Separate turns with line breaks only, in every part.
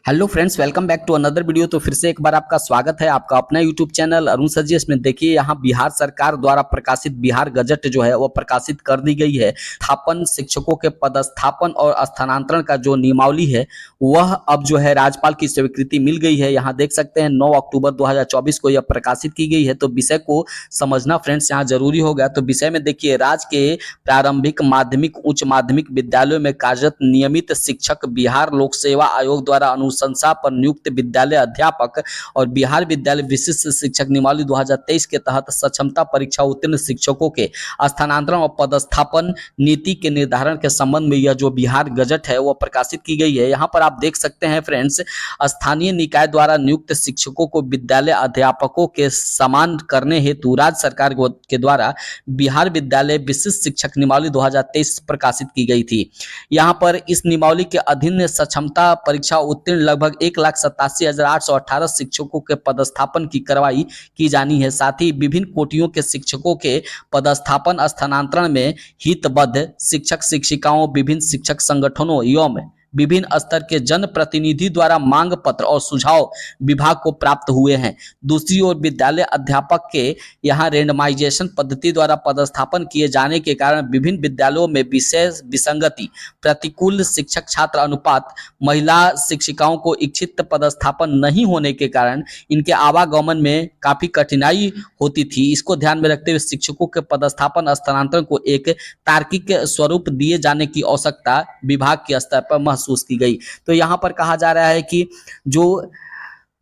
Hello friends, welcome back to another video. तो फिर से एक बार आपका स्वागत है आपका अपना यूट्यूब चैनल अरुण सजेस्ट में। देखिए, यहाँ बिहार सरकार द्वारा प्रकाशित बिहार गजट जो है वो प्रकाशित कर दी गई है। स्थापन शिक्षकों के पदस्थापन और स्थानांतरण का जो नियमावली है वह अब जो है राज्यपाल की स्वीकृति मिल गई है। यहाँ देख सकते हैं 9 अक्टूबर 2024 को यह प्रकाशित की गई है। तो विषय को समझना फ्रेंड्स यहाँ जरूरी होगा। तो विषय में देखिए, राज्य के प्रारंभिक माध्यमिक उच्च माध्यमिक विद्यालयों में कार्यरत नियमित शिक्षक बिहार लोक सेवा आयोग द्वारा अनुशंसा पर नियुक्त विद्यालय अध्यापक और बिहार विद्यालय विशिष्ट शिक्षक नियमावली 2023 के तहत सक्षमता परीक्षा उत्तीर्ण शिक्षकों के स्थानांतरण और पदस्थापन नीति के निर्धारण के संबंध में यह जो बिहार गजट है वह प्रकाशित की गई है। यहाँ पर आप देख सकते हैं फ्रेंड्स, स्थानीय निकाय द्वारा नियुक्त शिक्षकों को विद्यालय अध्यापकों के समान करने हेतु राज्य सरकार के द्वारा बिहार विद्यालय विशिष्ट शिक्षक नियमावली 2023 प्रकाशित की गई थी। यहाँ पर इस नियमावली के अधीन सक्षमता परीक्षा उत्तीर्ण लगभग 1,87,818 शिक्षकों के पदस्थापन की कार्रवाई की जानी है। साथ ही विभिन्न कोटियों के शिक्षकों के पदस्थापन स्थानांतरण में हितबद्ध शिक्षक शिक्षिकाओं, विभिन्न शिक्षक संगठनों एवं विभिन्न स्तर के जनप्रतिनिधि द्वारा मांग पत्र और सुझाव विभाग को प्राप्त हुए हैं। दूसरी ओर विद्यालय अध्यापक के यहाँ रेंडमाइजेशन पद्धति द्वारा पदस्थापन किए जाने के कारण विभिन्न विद्यालयों में विशेष विसंगति, प्रतिकूल शिक्षक छात्र अनुपात, महिला शिक्षिकाओं को इच्छित पदस्थापन नहीं होने के कारण इनके आवागमन में काफी कठिनाई होती थी। इसको ध्यान में रखते हुए शिक्षकों के पदस्थापन स्थानांतरण को एक तार्किक स्वरूप दिए जाने की आवश्यकता विभाग के स्तर पर महसूस की गई। तो यहाँ पर कहा जा रहा है कि जो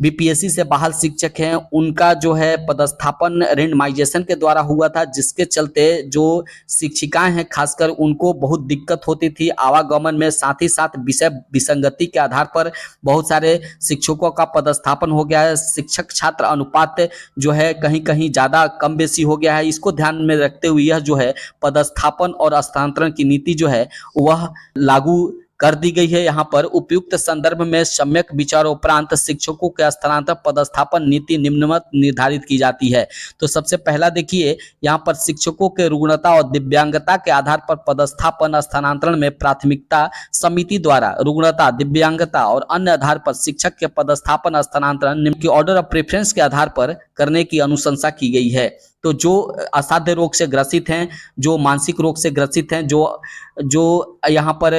बीपीएससी से बहाल शिक्षक हैं उनका जो है पदस्थापन रेंडमाइजेशन के द्वारा हुआ था, जिसके चलते जो शिक्षिकाएं हैं खासकर उनको बहुत दिक्कत होती थी आवागमन में। साथ ही साथ विषय विसंगति के आधार पर बहुत सारे शिक्षकों का पदस्थापन हो गया है। शिक्षक छात्र अनुपात जो है कहीं कहीं ज़्यादा कम बेसी हो गया है। इसको ध्यान में रखते हुए यह जो है पदस्थापन और स्थानांतरण की नीति जो है वह लागू कर दी गई है। यहाँ पर उपयुक्त संदर्भ में सम्यक विचार उपरांत शिक्षकों के स्थानांतरण पदस्थापन नीति निम्नवत निर्धारित की जाती है। तो सबसे पहला देखिए, यहाँ पर शिक्षकों के रुग्णता और दिव्यांगता के आधार पर पदस्थापन स्थानांतरण में प्राथमिकता समिति द्वारा रुग्णता, दिव्यांगता और अन्य आधार पर शिक्षक के पदस्थापन स्थानांतरण निम्न की ऑर्डर ऑफ प्रेफरेंस के आधार पर करने की अनुशंसा की गई है। तो जो असाध्य रोग से ग्रसित हैं, जो मानसिक रोग से ग्रसित हैं, जो यहाँ पर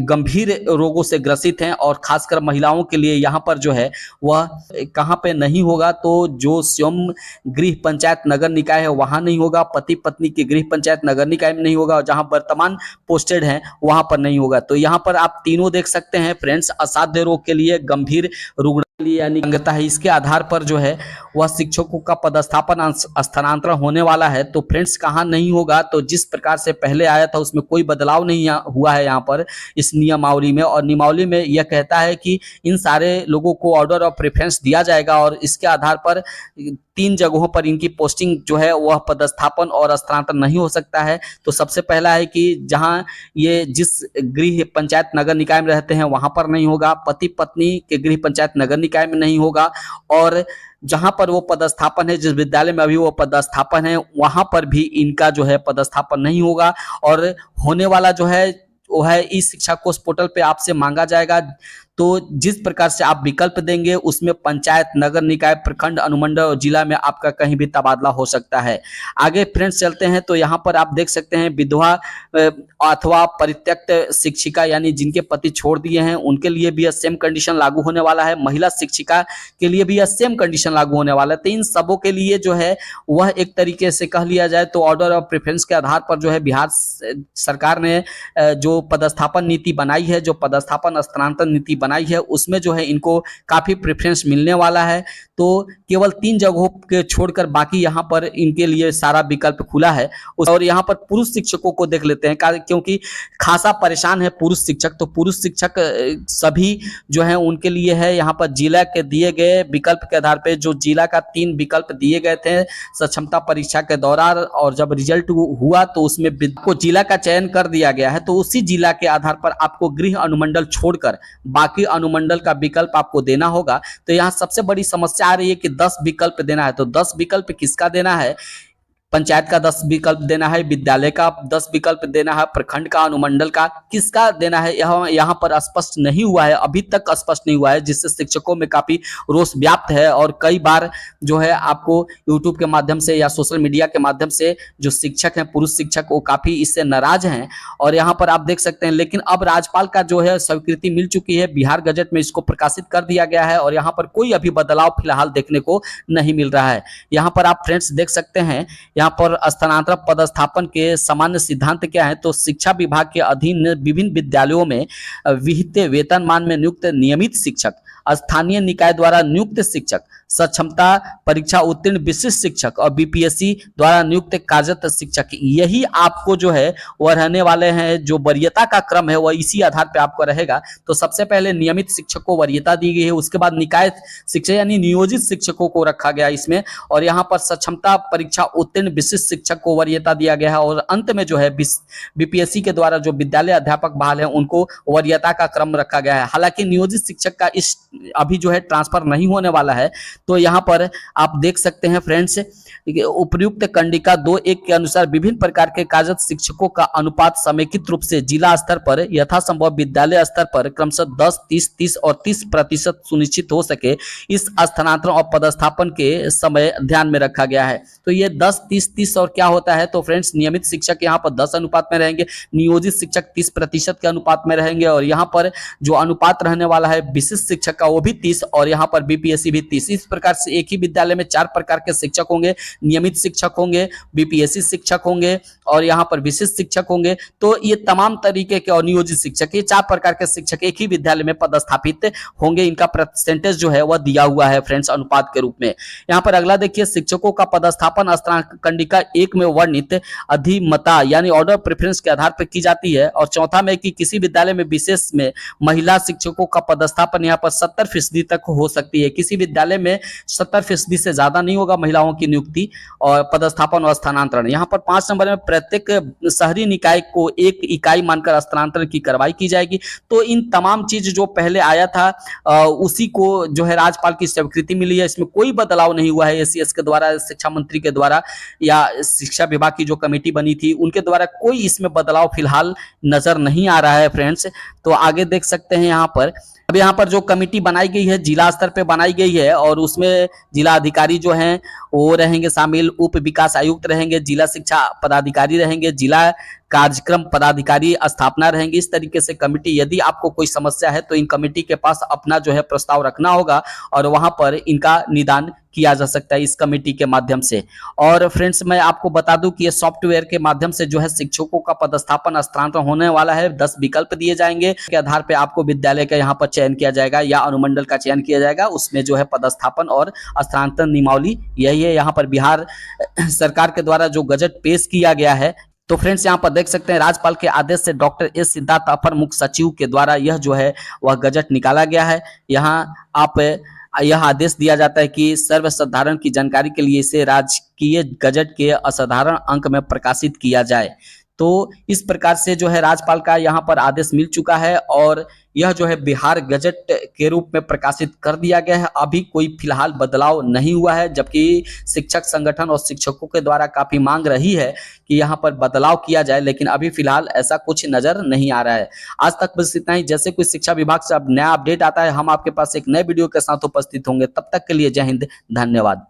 गंभीर रोगों से ग्रसित हैं और खासकर महिलाओं के लिए यहाँ पर जो है वह कहाँ पे नहीं होगा, तो जो स्वयं गृह पंचायत नगर निकाय है वहाँ नहीं होगा, पति पत्नी के गृह पंचायत नगर निकाय में नहीं होगा, और जहाँ वर्तमान पोस्टेड हैं वहाँ पर नहीं होगा। तो यहाँ पर आप तीनों देख सकते हैं फ्रेंड्स, असाध्य रोग के लिए, गंभीर रुग्ण यानी दिव्यांगता है, इसके आधार पर जो है वह शिक्षकों का पदस्थापन स्थानांतरण होने वाला है। तो फ्रेंड्स कहाँ नहीं होगा, तो जिस प्रकार से पहले आया था उसमें कोई बदलाव नहीं हुआ है यहाँ पर इस नियमावली में। और नियमावली में यह कहता है कि इन सारे लोगों को ऑर्डर ऑफ प्रेफरेंस दिया जाएगा और इसके आधार पर 3 जगहों पर इनकी पोस्टिंग जो है वह पदस्थापन और स्थानांतरण नहीं हो सकता है। तो सबसे पहला है कि जहां ये जिस गृह पंचायत नगर निकाय में रहते हैं वहां पर नहीं होगा, पति पत्नी के गृह पंचायत नगर निकाय में नहीं होगा, और जहां पर वो पदस्थापन है, जिस विद्यालय में अभी वो पदस्थापन है वहां पर भी इनका जो है पदस्थापन नहीं होगा। और होने वाला जो है वो है ई शिक्षा कोष पोर्टल पे आपसे मांगा जाएगा। तो जिस प्रकार से आप विकल्प देंगे उसमें पंचायत, नगर निकाय, प्रखंड, अनुमंडल और जिला में आपका कहीं भी तबादला हो सकता है। आगे फ्रेंड्स चलते हैं, तो यहाँ पर आप देख सकते हैं विधवा अथवा परित्यक्त शिक्षिका यानी जिनके पति छोड़ दिए हैं उनके लिए भी यह सेम कंडीशन लागू होने वाला है। महिला शिक्षिका के लिए भी यह सेम कंडीशन लागू होने वाला है। तो इन सबों के लिए जो है वह एक तरीके से कह लिया जाए तो ऑर्डर ऑफ प्रेफरेंस के आधार पर जो है बिहार सरकार ने जो पदस्थापन नीति बनाई है, जो पदस्थापन स्थानांतरण नीति बनाई है, उसमें जो है इनको काफी प्रेफरेंस मिलने वाला है। तो केवल 3 जगहों के छोड़कर बाकी यहाँ पर इनके लिए सारा विकल्प खुला है। और यहाँ पर पुरुष शिक्षकों को देख लेते हैं, क्योंकि खासा परेशान है पुरुष शिक्षक। तो पुरुष शिक्षक सभी जो है उनके लिए है यहाँ पर जिला के दिए गए विकल्प के आधार पर, जो जिला का 3 विकल्प दिए गए थे सक्षमता परीक्षा के दौरान, और जब रिजल्ट हुआ तो उसमें को जिला का चयन कर दिया गया है। तो उसी जिला के आधार पर आपको गृह अनुमंडल छोड़कर बाकी अनुमंडल का विकल्प आपको देना होगा। तो यहाँ सबसे बड़ी समस्या आ रही है कि 10 विकल्प देना है। तो 10 विकल्प किसका देना है, पंचायत का 10 विकल्प देना है, विद्यालय का 10 विकल्प देना है, प्रखंड का, अनुमंडल का, किसका देना है यहाँ पर स्पष्ट नहीं हुआ है, अभी तक स्पष्ट नहीं हुआ है, जिससे शिक्षकों में काफी रोष व्याप्त है। और कई बार जो है आपको यूट्यूब के माध्यम से या सोशल मीडिया के माध्यम से जो शिक्षक हैं, पुरुष शिक्षक, वो काफी इससे नाराज हैं। और यहाँ पर आप देख सकते हैं, लेकिन अब राज्यपाल का जो है स्वीकृति मिल चुकी है, बिहार गजट में इसको प्रकाशित कर दिया गया है और यहाँ पर कोई अभी बदलाव फिलहाल देखने को नहीं मिल रहा है। यहाँ पर आप फ्रेंड्स देख सकते हैं, यहाँ पर स्थानांतरण पदस्थापन के सामान्य सिद्धांत क्या है, तो शिक्षा विभाग के अधीन विभिन्न विद्यालयों में विहित वेतनमान में नियुक्त नियमित शिक्षक, स्थानीय निकाय द्वारा नियुक्त शिक्षक, सक्षमता परीक्षा उत्तीर्ण विशिष्ट शिक्षक और बीपीएससी द्वारा नियुक्त कार्यरत शिक्षक, यही आपको जो है वह रहने वाले हैं। जो वरीयता का क्रम है वह इसी आधार पे आपको रहेगा। तो सबसे पहले नियमित शिक्षक को वरीयता दी गई है, उसके बाद निकाय शिक्षक यानी नियोजित शिक्षकों को रखा गया इसमें, और यहाँ पर सक्षमता परीक्षा उत्तीर्ण विशिष्ट शिक्षक को वरीयता दिया गया है, और अंत में जो है बीपीएससी के द्वारा जो विद्यालय अध्यापक बहाल है उनको वरीयता का क्रम रखा गया है। हालांकि नियोजित शिक्षक का इस अभी जो है ट्रांसफर नहीं होने वाला है। तो यहाँ पर आप देख सकते हैं फ्रेंड्स, उपयुक्त कंडिका 2.1 के अनुसार विभिन्न प्रकार के कार्यरत शिक्षकों का अनुपात समेकित रूप से जिला स्तर पर यथासंभव विद्यालय स्तर पर क्रमशः 10, 30, 30 और 30% सुनिश्चित हो सके, इस स्थानांतरण और पदस्थापन के समय ध्यान में रखा गया है। तो ये 10, 30, 30 और क्या होता है, तो फ्रेंड्स नियमित शिक्षक यहाँ पर 10 अनुपात में रहेंगे, नियोजित शिक्षक 30% के अनुपात में रहेंगे, और यहाँ पर जो अनुपात रहने वाला है विशिष्ट शिक्षक का वो भी 30, और यहाँ पर बीपीएससी भी 30। इस प्रकार से एक ही विद्यालय में 4 प्रकार के शिक्षक होंगे, नियमित शिक्षक होंगे, बीपीएससी शिक्षक होंगे और यहाँ पर विशिष्ट शिक्षक होंगे। तो ये तमाम तरीके के और नियोजित शिक्षक, ये 4 प्रकार के शिक्षक एक ही विद्यालय में पदस्थापित होंगे। इनका परसेंटेज जो है वह दिया हुआ है फ्रेंड्स अनुपात के रूप में। यहाँ पर अगला देखिए, शिक्षकों का पदस्थापन कंडिका 1 में वर्णित अधिमता यानी ऑर्डर प्रेफरेंस के आधार पर की जाती है, और चौथा में कि किसी विद्यालय में विशेष में महिला शिक्षकों का पदस्थापन यहाँ पर 70% तक हो सकती है। किसी विद्यालय में 70% से ज्यादा नहीं होगा महिलाओं की नियुक्ति और पदस्थापन और स्थानांतरण। यहाँ पर 5 नंबर में प्रत्येक शहरी निकाय को 1 इकाई मानकर स्थानांतरण की कार्रवाई की जाएगी। तो इन तमाम चीज जो पहले आया था उसी को जो है राज्यपाल की स्वीकृति मिली है, इसमें कोई बदलाव नहीं हुआ है। एसीएस के द्वारा, शिक्षा मंत्री के द्वारा या शिक्षा विभाग की जो कमेटी बनी थी उनके द्वारा कोई इसमें बदलाव फिलहाल नजर नहीं आ रहा है फ्रेंड्स। तो आगे देख सकते हैं यहाँ पर, अब यहाँ पर जो कमेटी बनाई गई है जिला स्तर पे बनाई गई है, और उसमें जिला अधिकारी जो हैं वो रहेंगे शामिल, उप विकास आयुक्त रहेंगे, जिला शिक्षा पदाधिकारी रहेंगे, जिला कार्यक्रम पदाधिकारी स्थापना रहेंगे। इस तरीके से कमेटी, यदि आपको कोई समस्या है तो इन कमेटी के पास अपना जो है प्रस्ताव रखना होगा और वहां पर इनका निदान किया जा सकता है इस कमेटी के माध्यम से। और फ्रेंड्स मैं आपको बता दूं कि ये सॉफ्टवेयर के माध्यम से जो है शिक्षकों का पदस्थापन स्थानांतरण होने वाला है। 10 विकल्प दिए जाएंगे के आधार पे आपको विद्यालय का यहाँ पर चयन किया जाएगा या अनुमंडल का चयन किया जाएगा, उसमें जो है पदस्थापन और स्थानांतरण नियमावली यही है। यहाँ पर बिहार सरकार के द्वारा जो गजट पेश किया गया है, तो फ्रेंड्स यहाँ पर देख सकते हैं राज्यपाल के आदेश से डॉक्टर एस सिद्धार्थ अपर मुख्य सचिव के द्वारा यह जो है वह गजट निकाला गया है। यहाँ आप यह आदेश दिया जाता है कि सर्वसाधारण की जानकारी के लिए इसे राजकीय गजट के असाधारण अंक में प्रकाशित किया जाए। तो इस प्रकार से जो है राज्यपाल का यहाँ पर आदेश मिल चुका है और यह जो है बिहार गजट के रूप में प्रकाशित कर दिया गया है। अभी कोई फिलहाल बदलाव नहीं हुआ है, जबकि शिक्षक संगठन और शिक्षकों के द्वारा काफी मांग रही है कि यहाँ पर बदलाव किया जाए, लेकिन अभी फिलहाल ऐसा कुछ नजर नहीं आ रहा है। आज तक बस इतना ही। जैसे कोई शिक्षा विभाग से अब नया अपडेट आता है हम आपके पास एक नए वीडियो के साथ उपस्थित होंगे। तब तक के लिए जय हिंद, धन्यवाद।